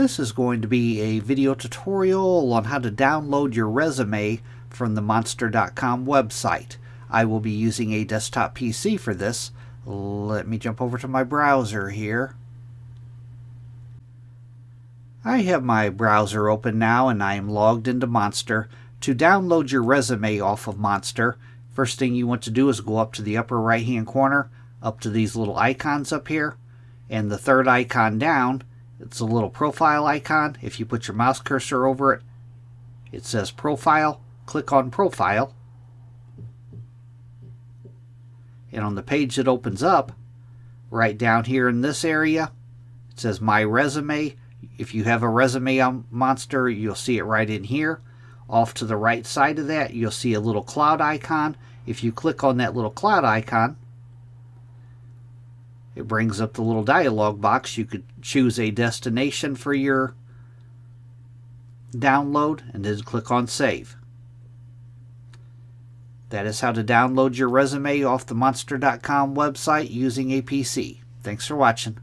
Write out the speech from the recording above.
This is going to be a video tutorial on how to download your resume from the monster.com website. I will be using a desktop PC for this. Let me jump over to my browser here. I have my browser open now and I am logged into Monster. To download your resume off of Monster, first thing you want to do is go up to the upper right hand corner, up to these little icons up here, and the third icon down, it's a little profile icon. If you put your mouse cursor over it, it says Profile. Click on Profile. And on the page that opens up, right down here in this area, it says My Resume. If you have a resume on Monster, you'll see it right in here. Off to the right side of that, you'll see a little cloud icon. If you click on that little cloud icon, it brings up the little dialog box. You could choose a destination for your download and then click on Save. That is how to download your resume off the monster.com website using a PC. Thanks for watching.